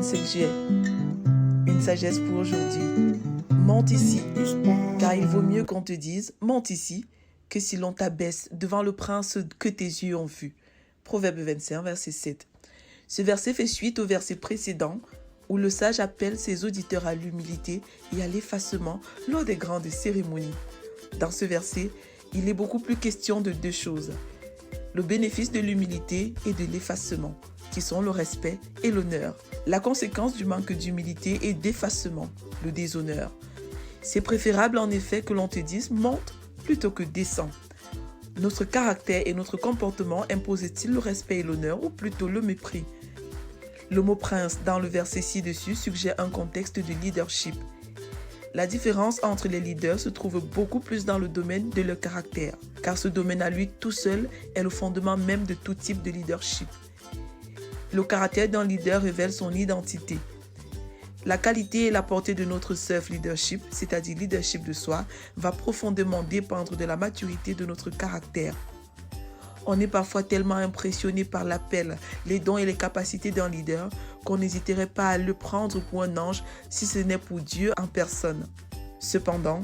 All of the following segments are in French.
25 juillet. Une sagesse pour aujourd'hui. Monte ici, car il vaut mieux qu'on te dise « monte ici » que si l'on t'abaisse devant le prince que tes yeux ont vu. Proverbe 25, verset 7. Ce verset fait suite au verset précédent où le sage appelle ses auditeurs à l'humilité et à l'effacement lors des grandes cérémonies. Dans ce verset, il est beaucoup plus question de deux choses. Le bénéfice de l'humilité et de l'effacement, qui sont le respect et l'honneur. La conséquence du manque d'humilité et d'effacement, le déshonneur. C'est préférable en effet que l'on te dise « monte » plutôt que « descends ». Notre caractère et notre comportement imposent-ils le respect et l'honneur ou plutôt le mépris? Le mot prince dans le verset ci-dessus suggère un contexte de leadership. La différence entre les leaders se trouve beaucoup plus dans le domaine de leur caractère, car ce domaine à lui tout seul est le fondement même de tout type de leadership. Le caractère d'un leader révèle son identité. La qualité et la portée de notre self-leadership, c'est-à-dire leadership de soi, va profondément dépendre de la maturité de notre caractère. On est parfois tellement impressionné par l'appel, les dons et les capacités d'un leader qu'on n'hésiterait pas à le prendre pour un ange si ce n'est pour Dieu en personne. Cependant,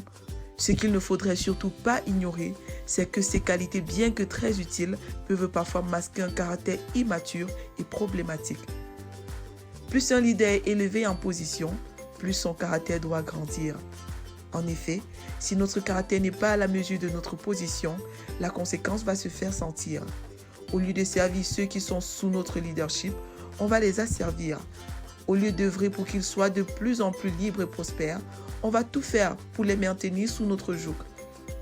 ce qu'il ne faudrait surtout pas ignorer, c'est que ces qualités, bien que très utiles, peuvent parfois masquer un caractère immature et problématique. Plus un leader est élevé en position, plus son caractère doit grandir. En effet, si notre caractère n'est pas à la mesure de notre position, la conséquence va se faire sentir. Au lieu de servir ceux qui sont sous notre leadership, on va les asservir. Au lieu d'œuvrer pour qu'ils soient de plus en plus libres et prospères, on va tout faire pour les maintenir sous notre joug.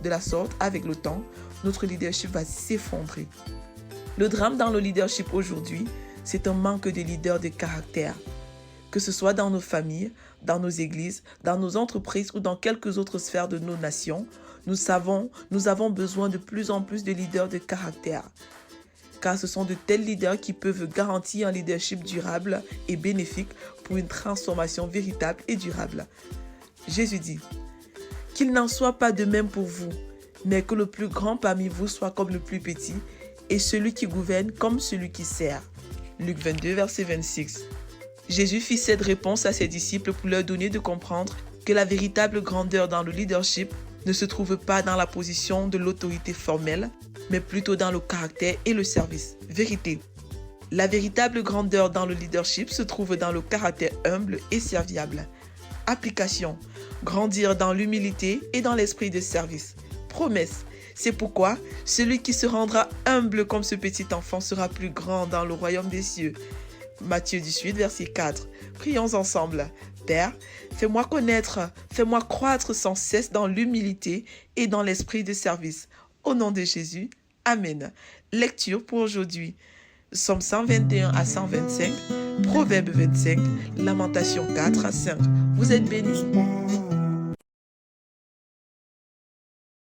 De la sorte, avec le temps, notre leadership va s'effondrer. Le drame dans le leadership aujourd'hui, c'est un manque de leaders de caractère. Que ce soit dans nos familles, dans nos églises, dans nos entreprises ou dans quelques autres sphères de nos nations, nous avons besoin de plus en plus de leaders de caractère. Car ce sont de tels leaders qui peuvent garantir un leadership durable et bénéfique pour une transformation véritable et durable. Jésus dit « Qu'il n'en soit pas de même pour vous, mais que le plus grand parmi vous soit comme le plus petit, et celui qui gouverne comme celui qui sert. » Luc 22, verset 26. Jésus fit cette réponse à ses disciples pour leur donner de comprendre que la véritable grandeur dans le leadership ne se trouve pas dans la position de l'autorité formelle, mais plutôt dans le caractère et le service. Vérité. La véritable grandeur dans le leadership se trouve dans le caractère humble et serviable. Application. Grandir dans l'humilité et dans l'esprit de service. Promesse. C'est pourquoi celui qui se rendra humble comme ce petit enfant sera plus grand dans le royaume des cieux. Matthieu 18, verset 4. Prions ensemble. Père, fais-moi connaître, fais-moi croître sans cesse dans l'humilité et dans l'esprit de service. Au nom de Jésus, Amen. Lecture pour aujourd'hui. Psaume 121 à 125, Proverbe 25, Lamentation 4 à 5. Vous êtes bénis.